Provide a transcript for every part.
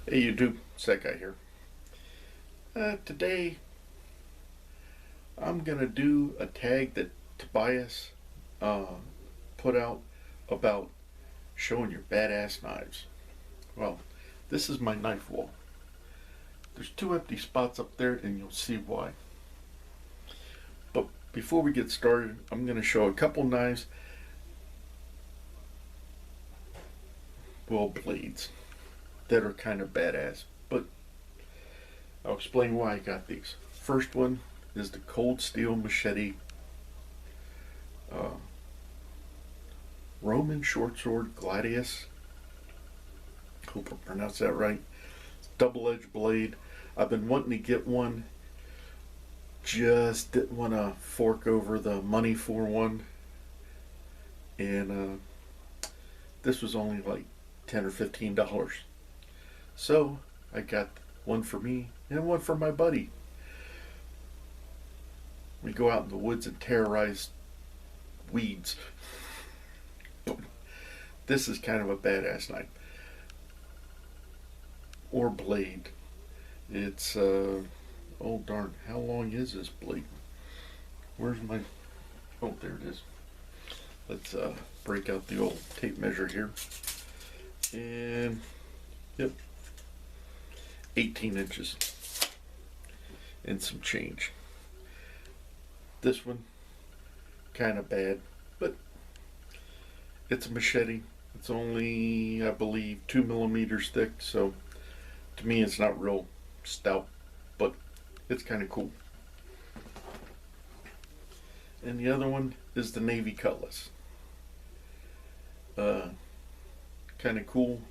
Hey YouTube, it's that guy here. Today I'm gonna do a tag that Tobias uh, put out about showing your badass knives. Well, this is my knife wall. There's two empty spots up there and you'll see why. But before we get started, I'm gonna show a couple knives, well, blades, that are kind of badass. But I'll explain why I got these. First one is the Cold Steel Machete uh, Roman Short Sword Gladius. Hope I pronounced that right. Double-edged blade. I've been wanting to get one. Just didn't want to fork over the money for one. And this was only like $10 or $15. So I got one for me and one for my buddy. We go out in the woods and terrorize weeds. This is kind of a badass knife. Or blade. It's, oh darn, how long is this blade? Where's my, oh there it is. Let's break out the old tape measure here. And, yep, 18 inches. And some change. This one, kind of bad, but it's a machete. It's only, I believe, 2 millimeters thick, so to me it's not real stout, but it's kind of cool. And the other one is the Navy Cutlass. Kind of cool.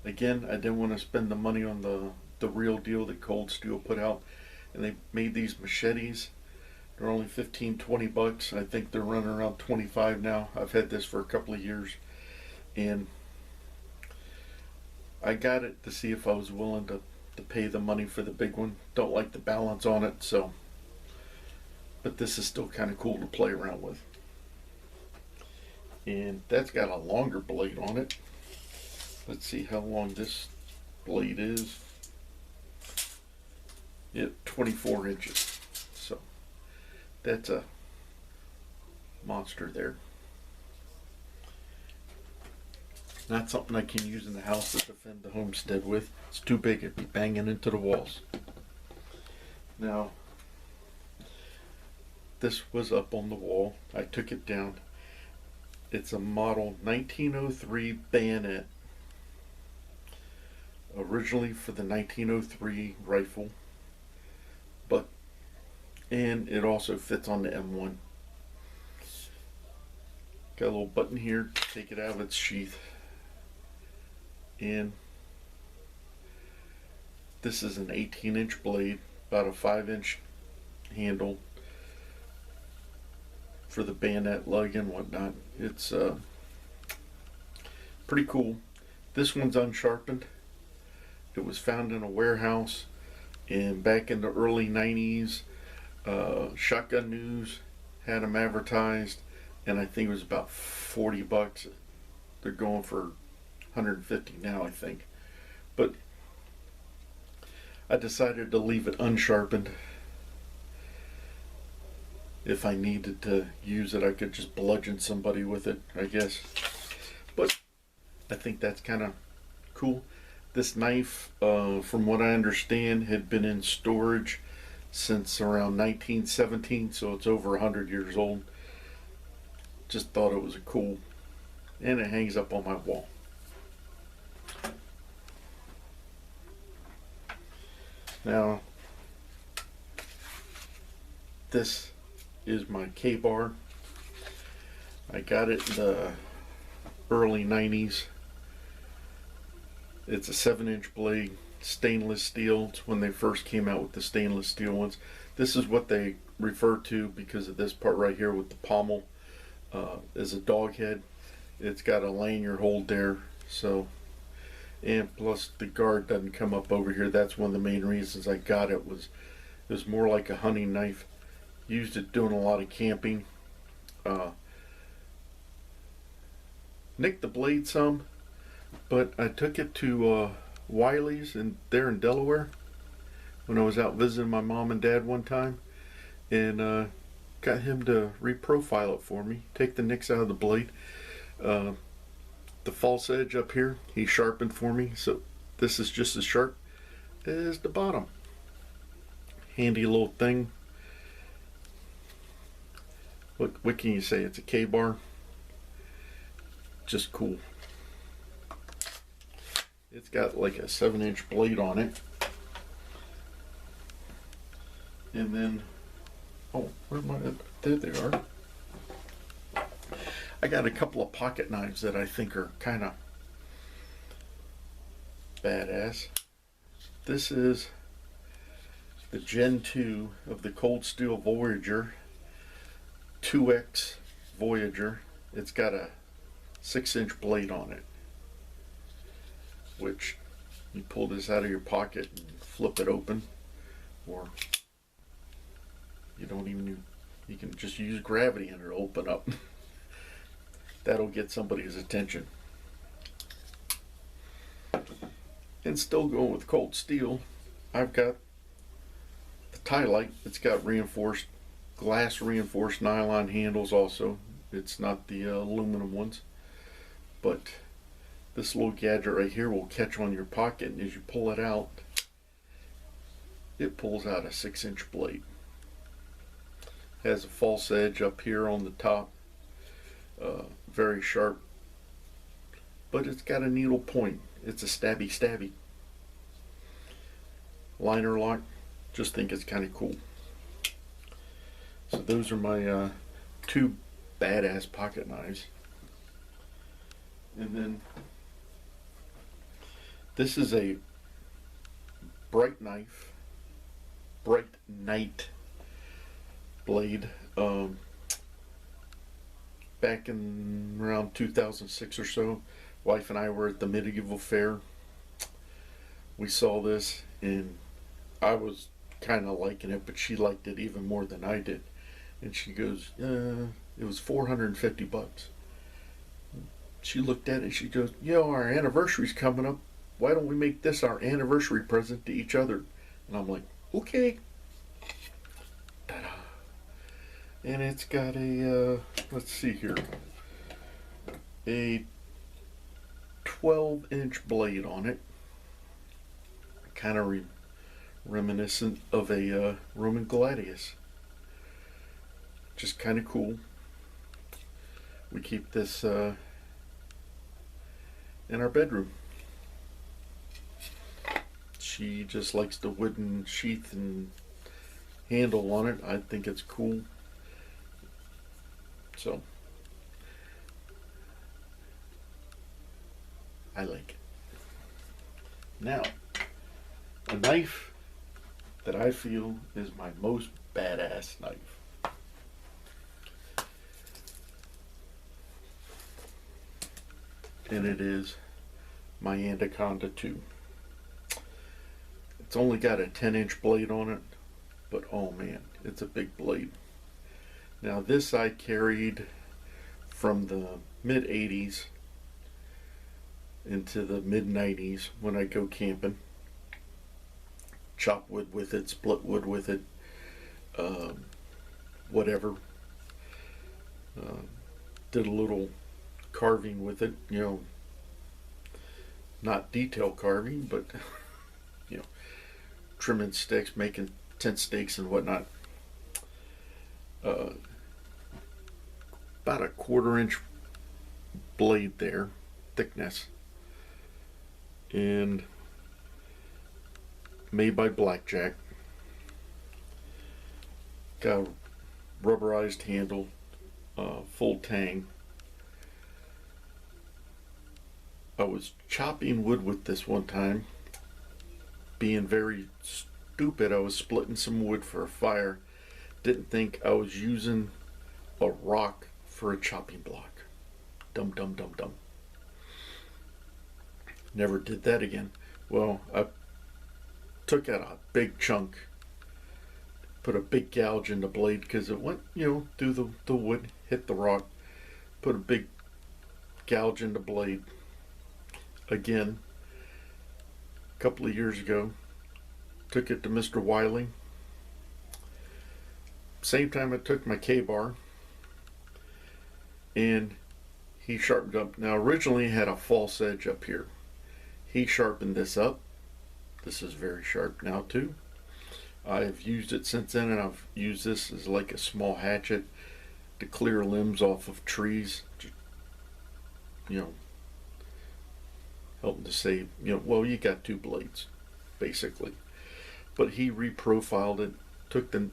Again, I didn't want to spend the money on the real deal that Cold Steel put out, and they made these machetes. They're only 15-20 bucks. I think they're running around 25 now. I've had this for a couple of years, and I got it to see if I was willing to pay the money for the big one. Don't like the balance on it, so, but this is still kind of cool to play around with. And that's got a longer blade on it. Let's see how long this blade is. Yep, 24 inches. So that's a monster there. Not something I can use in the house to defend the homestead with. It's too big, it'd be banging into the walls. Now, this was up on the wall. I took it down. It's a model 1903 bayonet. Originally for the 1903 rifle. And it also fits on the M1. Got a little button here to take it out of its sheath. And this is an 18-inch blade, about a 5-inch handle for the bayonet lug and whatnot. It's pretty cool. This one's unsharpened. It was found in a warehouse, and back in the early 90s, Shotgun News had them advertised, and I think it was about 40 bucks. They're going for 150 now, I think. But I decided to leave it unsharpened. If I needed to use it, I could just bludgeon somebody with it, I guess. But I think that's kind of cool. This knife, from what I understand, had been in storage since around 1917, so it's over 100 years old. Just thought it was a cool, and it hangs up on my wall. Now, this is my K-bar. I got it in the early 90s. It's a 7-inch blade, stainless steel. It's when they first came out with the stainless steel ones. This is what they refer to because of this part right here with the pommel as a dog head. It's got a lanyard hold there, so, and plus the guard doesn't come up over here. That's one of the main reasons I got it. Was it was more like a hunting knife. Used it doing a lot of camping. Nicked the blade some, but I took it to Wiley's there in Delaware when I was out visiting my mom and dad one time, and got him to reprofile it for me, take the nicks out of the blade. Uh, the false edge up here, he sharpened for me, so this is just as sharp as the bottom. Handy little thing. What can you say? It's a K-bar. Just cool. It's got like a 7-inch blade on it. And then, oh, where am I? There they are. I got a couple of pocket knives that I think are kind of badass. This is the Gen 2 of the Cold Steel Voyager, 2X Voyager. It's got a 6-inch blade on it, which you pull this out of your pocket and flip it open, or you don't even, you can just use gravity and it'll open up. That'll get somebody's attention. And still going with cold steel, I've got the Tie-Lite. It's got reinforced, glass reinforced nylon handles also. It's not the aluminum ones. But this little gadget right here will catch on your pocket, and as you pull it out, it pulls out a 6-inch blade. Has a false edge up here on the top, very sharp, but it's got a needle point. It's a stabby. Liner lock, just think it's kind of cool. So those are my two badass pocket knives. And then this is a bright night blade. Back in around 2006 or so, wife and I were at the medieval fair. We saw this and I was kind of liking it, but she liked it even more than I did. And she goes, it was $450. She looked at it and she goes, our anniversary's coming up. Why don't we make this our anniversary present to each other? And I'm like, okay. Ta-da. And it's got a, let's see here, a 12-inch blade on it. Kind of reminiscent of a Roman gladius. Just kind of cool. We keep this in our bedroom. She just likes the wooden sheath and handle on it. I think it's cool. So I like it. Now, a knife that I feel is my most badass knife. And it is my Anaconda 2. It's only got a 10-inch blade on it, but oh man, it's a big blade. Now this I carried from the mid-80s into the mid-90s when I go camping. Chop wood with it, split wood with it, whatever. Did a little carving with it, not detail carving, but trimming sticks, making tent stakes and whatnot. About a 1/4-inch blade there, thickness, and made by Blackjack. Got a rubberized handle, full tang. I was chopping wood with this one time. Being very stupid, I was splitting some wood for a fire. Didn't think I was using a rock for a chopping block. Dumb. Never did that again. Well, I took out a big chunk, put a big gouge in the blade because it went, through the wood, hit the rock. Put a big gouge in the blade. Again, couple of years ago. Took it to Mr. Wiley. Same time I took my K-bar, and he sharpened up. Now originally it had a false edge up here. He sharpened this up. This is very sharp now too. I've used it since then, and I've used this as like a small hatchet to clear limbs off of trees. You know, helping to save, well, you got two blades, basically. But he reprofiled it, took the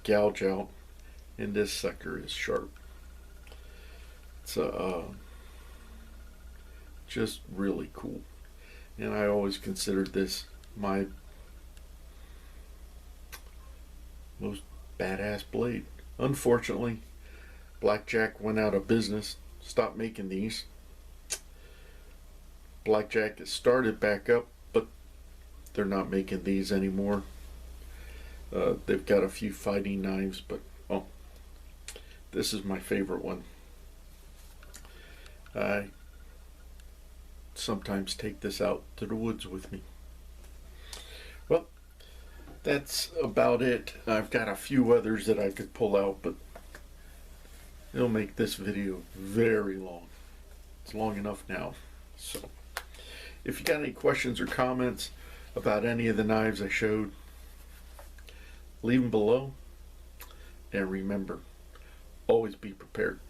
gouge out, and this sucker is sharp. It's just really cool. And I always considered this my most badass blade. Unfortunately, Blackjack went out of business, stopped making these. Blackjack has started back up, but they're not making these anymore. They've got a few fighting knives, but this is my favorite one. I sometimes take this out to the woods with me. Well, that's about it. I've got a few others that I could pull out, but it'll make this video very long. It's long enough now. So if you got any questions or comments about any of the knives I showed, leave them below. And remember, always be prepared.